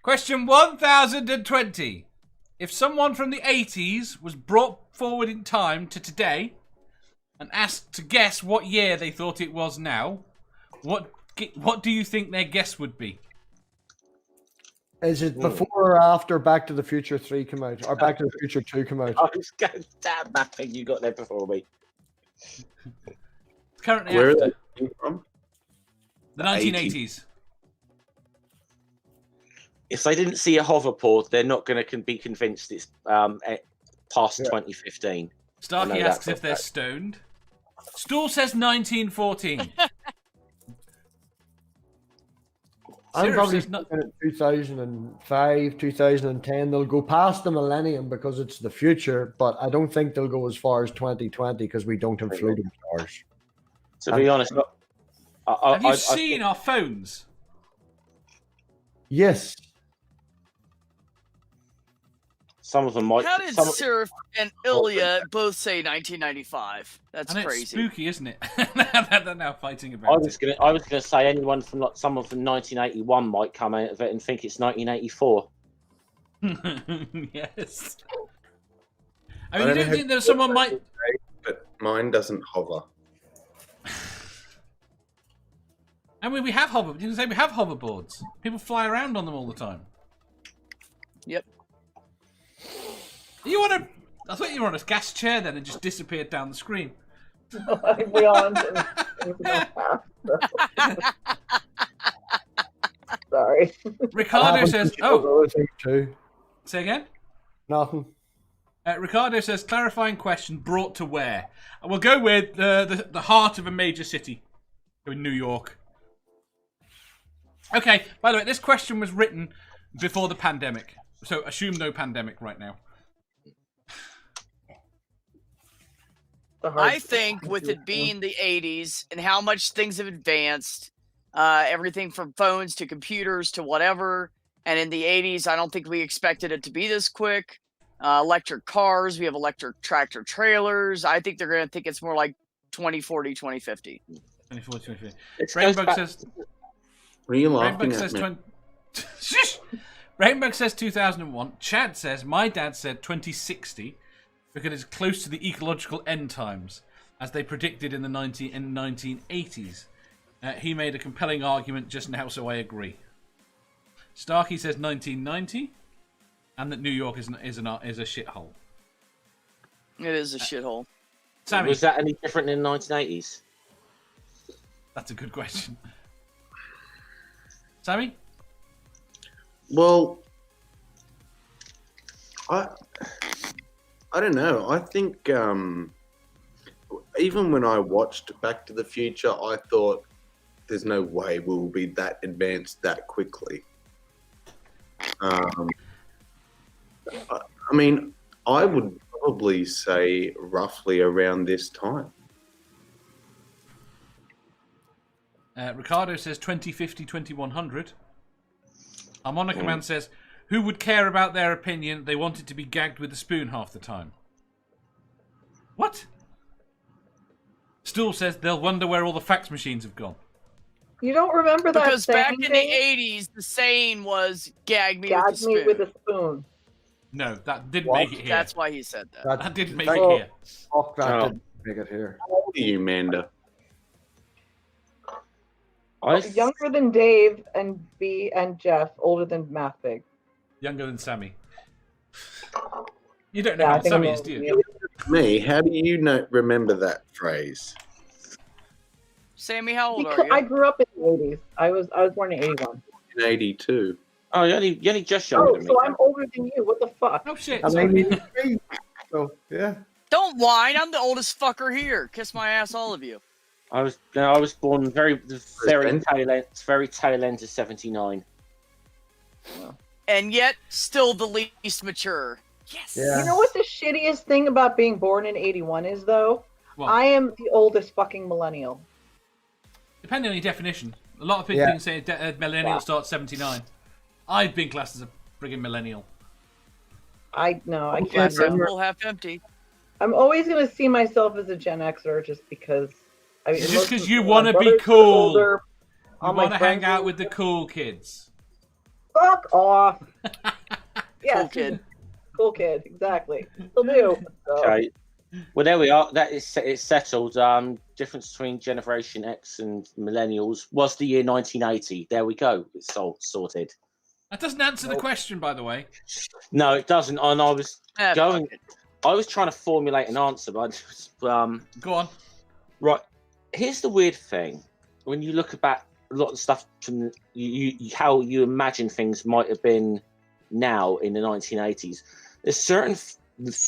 Question 1020. If someone from the 80s was brought forward in time to today and asked to guess what year they thought it was now, what do you think their guess would be? Is it before or after Back to the Future 3 come out? Or Back to the Future 2 come out? I was going, damn mapping, you got there before me. It's currently Where after. are they from? The 1980s. If they didn't see a hoverboard, they're not going to be convinced it's past 2015. Starkey asks if they're stoned. Stool says 1914. I'm probably looking at 2005, 2010. They'll go past the millennium because it's the future, but I don't think they'll go as far as 2020 because we don't have floating stars. To be honest, have you seen our phones? Yes. Some of them might. How did Sirif and Ilya both say 1995? That's crazy. It's spooky, isn't it? They're now fighting about I was gonna say anyone from like someone from 1981 might come out of it and think it's 1984. Yes. I mean, you don't think there's someone might. But mine doesn't hover. I mean, we have hoverboards. You can say we have hoverboards. People fly around on them all the time. Yep. You want to? I thought you were on a gas chair then and just disappeared down the screen. Sorry. Ricardo says, "Oh, say again." Nothing. Ricardo says, "Clarifying question: brought to where?" And we'll go with the heart of a major city, in New York. Okay. By the way, this question was written before the pandemic, so assume no pandemic right now. I think with it being the 80s and how much things have advanced, everything from phones to computers to whatever, and in the 80s, I don't think we expected it to be this quick. Electric cars, we have electric tractor trailers. I think they're going to think it's more like 2040, 2050. 2040, 2050. Rainbow says... What are you laughing at me? Rainbow says 2001. Chad says, my dad said 2060 because it's close to the ecological end times, as they predicted in the 1980s. He made a compelling argument just now, so I agree. Starkey says 1990, and that New York is a shithole. It is a shithole. Sammy, was that any different in the 1980s? That's a good question. Sammy? Well, I don't know. I think even when I watched Back to the Future, I thought there's no way we will be that advanced that quickly. I mean, I would probably say roughly around this time. Ricardo says 2050, 2100. Harmonica Man says, who would care about their opinion? They wanted to be gagged with a spoon half the time. What? Stool says they'll wonder where all the fax machines have gone. You don't remember that because back in thing? the 80s, the saying was "gag me with a spoon." No, that didn't make it here. That's why he said that. That didn't make it here. Didn't make it here. How old are you, Manda? Younger than Dave and B and Jeff, older than Math Big. Younger than Sammy. You don't know how Sammy is, do you? Me? How do you remember that phrase? Sammy, how old are you? I grew up in the 80s. I was born in 81. In 82. Oh, you're only just younger than me. So I'm older than you. What the fuck? Oh shit. I'm 83. So yeah. Don't whine. I'm the oldest fucker here. Kiss my ass, all of you. I was born very tail end of 79. And yet, still the least mature. Yes. Yeah. You know what the shittiest thing about being born in 81 is, though? What? I am the oldest fucking millennial. Depending on your definition. A lot of people can say millennial starts 79. I've been classed as a friggin' millennial. I Glass can't half remember. full, half empty. I'm always going to see myself as a Gen Xer just because. I mean, Just because you want to be cool. You want to hang out with the cool kids. Fuck off. Yeah, Cool kid. Cool kid, exactly. Still do. So. Okay. Well, there we are. That is it's settled. Difference between Generation X and Millennials was the year 1980. There we go. It's sorted. That doesn't answer the question, by the way. No, it doesn't. And I was Fuck it. I was trying to formulate an answer, but Go on. right. Here's the weird thing: when you look about a lot of stuff from how you imagine things might have been now in the 1980s, there's certain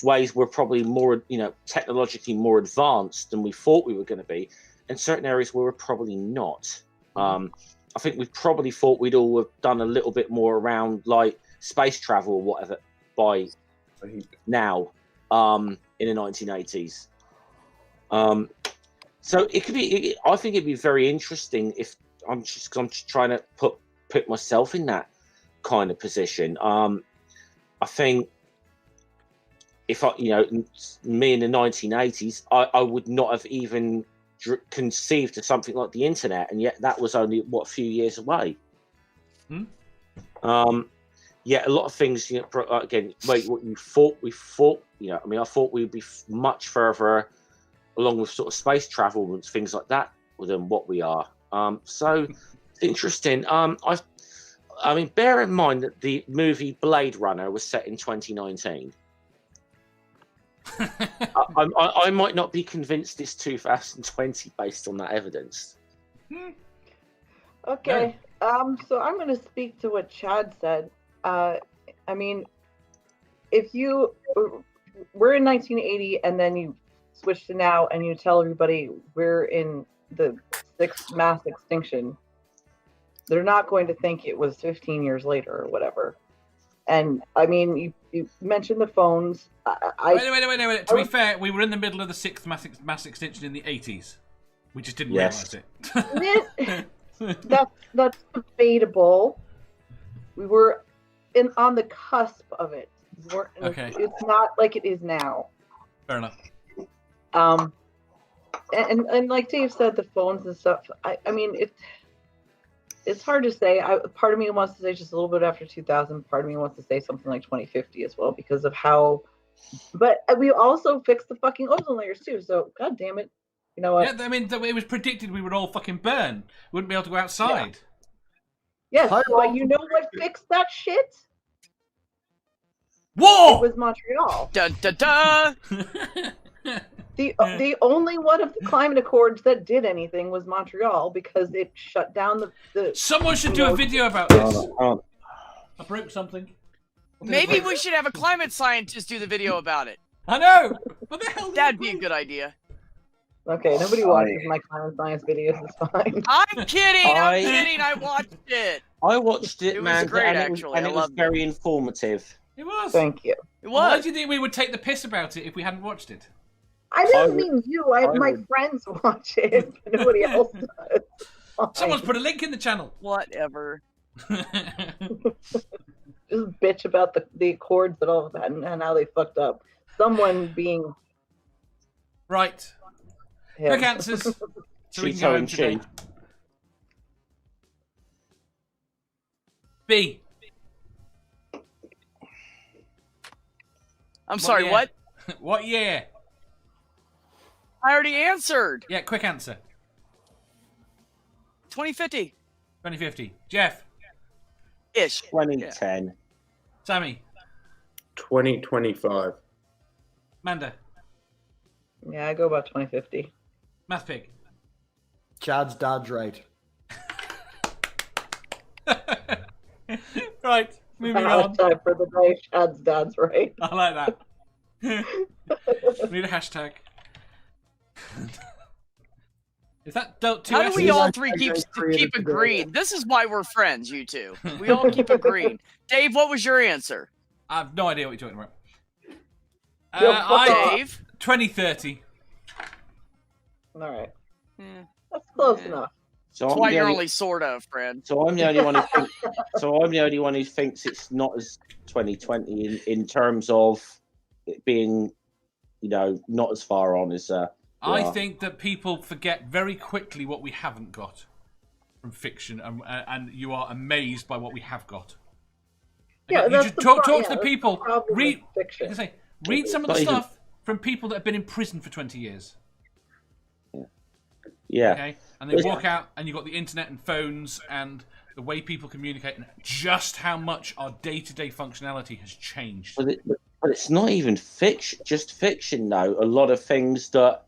ways we're probably more, technologically more advanced than we thought we were going to be, and certain areas where we're probably not. I think we probably thought we'd all have done a little bit more around like space travel or whatever by now in the 1980s. So it could be. I think it'd be very interesting if I'm just trying to put myself in that kind of position. I think if me in the 1980s, I would not have even conceived of something like the internet, and yet that was only a few years away. Yeah, a lot of things. Again, what you thought we thought. I thought we'd be much further along with sort of space travel and things like that than what we are. So interesting. Bear in mind that the movie Blade Runner was set in 2019. I might not be convinced it's 2020 based on that evidence. Okay. So I'm going to speak to what Chad said. If we're in 1980 and then you switch to now and you tell everybody we're in the 6th mass extinction, they're not going to think it was 15 years later or whatever. And you mentioned the phones. Wait. To be fair, we were in the middle of the 6th mass extinction in the 80s. We just didn't realise it. That's debatable. We were on the cusp of it. Okay. It's not like it is now. Fair enough. And like Dave said, the phones and stuff. It's hard to say. Part of me wants to say just a little bit after 2000. Part of me wants to say something like 2050 as well because of how. But we also fixed the fucking ozone layers too. So god damn it, you know what? Yeah, it was predicted we would all fucking burn. We wouldn't be able to go outside. Yeah. Yes, but you know what fixed that shit? Whoa! It was Montreal. Dun dun dun. The only one of the climate accords that did anything was Montreal because it shut down the Someone should do a video about this. I broke something. Maybe we should have a climate scientist do the video about it. I know. What the hell? That'd be a good idea. Okay, nobody watches my climate science videos. It's fine. I'm kidding. I'm kidding. I watched it. I watched it, It was man, great, and actually. it was very informative. It was. Thank you. It Why was. do you think we would take the piss about it if we hadn't watched it? I didn't mean you. My friends watch it, but nobody else does. Someone's put a link in the channel. Whatever. Just bitch about the accords and all of that and how they fucked up. Someone being right. him. Quick answers. So we can go home today. B. I'm sorry, what? What year? I already answered. Yeah, quick answer. 2050. 2050. Jeff. Ish. 2010. Yeah. Sammy. 2025. Manda. Yeah, I go about 2050. Math Pig. Chad's dad's right. Right, moving on. Hashtag for the day, Chad's dad's right. I like that. Need a hashtag. Is that two How do we S's? all three keep agreeing? This is why we're friends, you two. We all keep agreeing. Dave, what was your answer? I have no idea what you're talking about. Dave. 2030. All right. Yeah. That's close enough. So That's why you're only sort of friend. So I'm the only one who thinks. So I'm the only one who thinks it's not as 2020 in terms of it being, not as far on as. I think that people forget very quickly what we haven't got from fiction, and you are amazed by what we have got. Yeah, you that's just the talk pro- to yeah, the that's people. problem with Read. fiction. Like I say, read some of the Not even- stuff from people that have been in prison for 20 years. Yeah. Okay, and they walk out, and you've got the internet and phones and the way people communicate, and just how much our day-to-day functionality has changed. But it's not even fiction, just fiction, though. A lot of things that,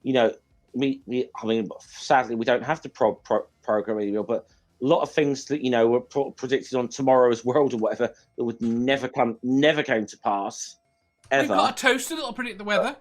you know, I mean, sadly, we don't have to program anymore, but a lot of things that, you know, were predicted on tomorrow's world or whatever that would never came to pass, ever. We've got a toaster that'll predict the weather.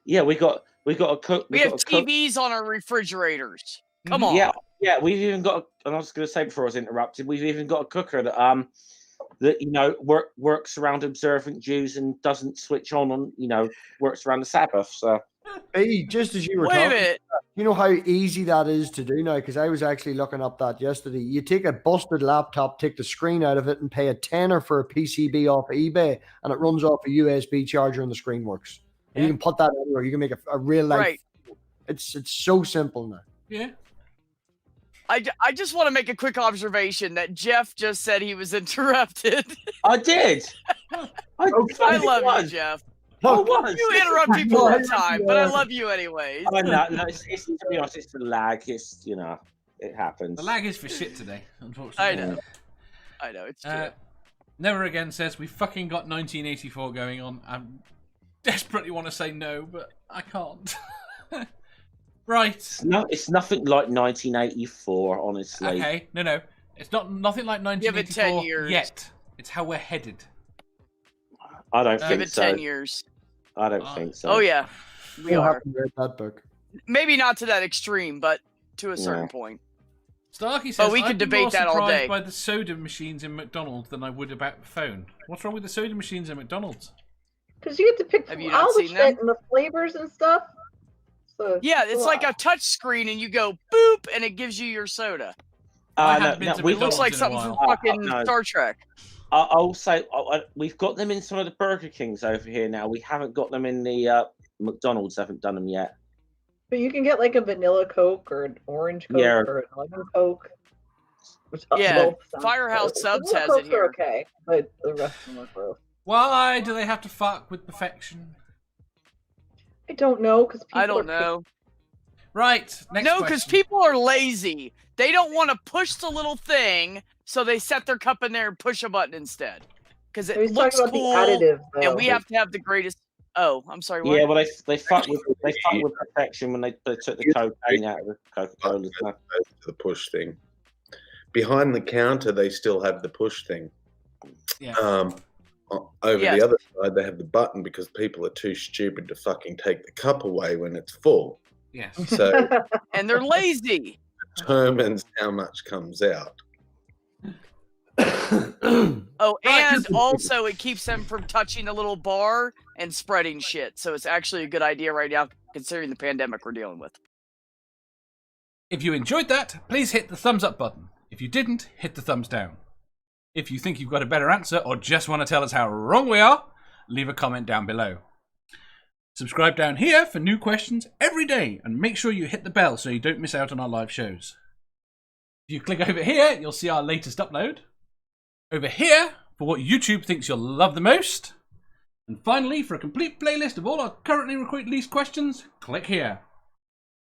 Yeah, we got a cook. We have TVs on our refrigerators. Come Mhm. on. Yeah, we've even got. And I was going to say before I was interrupted, we've even got a cooker that you know works around observant Jews and doesn't switch on you know works around the Sabbath. So Hey, just as you were Wait a talking, minute. you know how easy that is to do now? Because I was actually looking up that yesterday. You take a busted laptop, take the screen out of it, and pay a tenner for a PCB off eBay, and it runs off a USB charger and the screen works. And you can put that anywhere. You can make a real life. Right. It's so simple now. Yeah. I just want to make a quick observation that Jeff just said he was interrupted. I did. I love you, Jeff. You interrupt people all the time, but I love you anyways. I know. No, it's to be honest, it's the lag. It's you know, it happens. The lag is for shit today, unfortunately. I know, it's true. Never Again says, we fucking got 1984 going on. I desperately want to say no, but I can't. Right. No, it's nothing like 1984, honestly. Okay, no. It's nothing like 1984 Give it 10 years. yet. It's how we're headed. I don't Give think it so. 10 years. I don't think so. Oh, yeah. We You'll are. have to read that book. Maybe not to that extreme, but to a certain point. Starkey says, we could I'd be debate more that all surprised day. by the soda machines in McDonald's than I would about the phone. What's wrong with the soda machines in McDonald's? Because you get to pick Have you all not the seen shit them? and the flavors and stuff. So, Yeah, it's like a touch screen, and you go boop, and it gives you your soda. I No, haven't been to we It looks McDonald's like in a something from while. fucking No. Star Trek. I'll say we've got them in some of the Burger Kings over here now. We haven't got them in the McDonald's. Haven't done them yet. But you can get like a vanilla Coke or an orange Coke Yeah. or an lemon Coke. Which Yeah, both sound Firehouse gross. Subs Vanilla has it Cokes are here. okay, but the rest of them are gross. Why do they have to fuck with perfection? I don't know because I don't know. Right, next No, because question. people are lazy. They don't want to push the little thing, so they set their cup in there and push a button instead. Because it He's looks talking about cool, the additives, though. and we have to have the greatest. Oh, I'm sorry. What? Yeah, well they fuck with perfection when they took the cocaine out of the Coca-Cola. To the push thing. Behind the counter, they still have the push thing. Yeah. Over Yes. the other side, they have the button because people are too stupid to fucking take the cup away when it's full. Yes. So And they're lazy. determines how much comes out. Oh, Right. and also it keeps them from touching the little bar and spreading shit. So it's actually a good idea right now, considering the pandemic we're dealing with. If you enjoyed that, please hit the thumbs up button. If you didn't, hit the thumbs down. If you think you've got a better answer or just want to tell us how wrong we are, leave a comment down below. Subscribe down here for new questions every day and make sure you hit the bell so you don't miss out on our live shows. If you click over here, you'll see our latest upload. Over here, for what YouTube thinks you'll love the most. And finally, for a complete playlist of all our currently released questions, click here.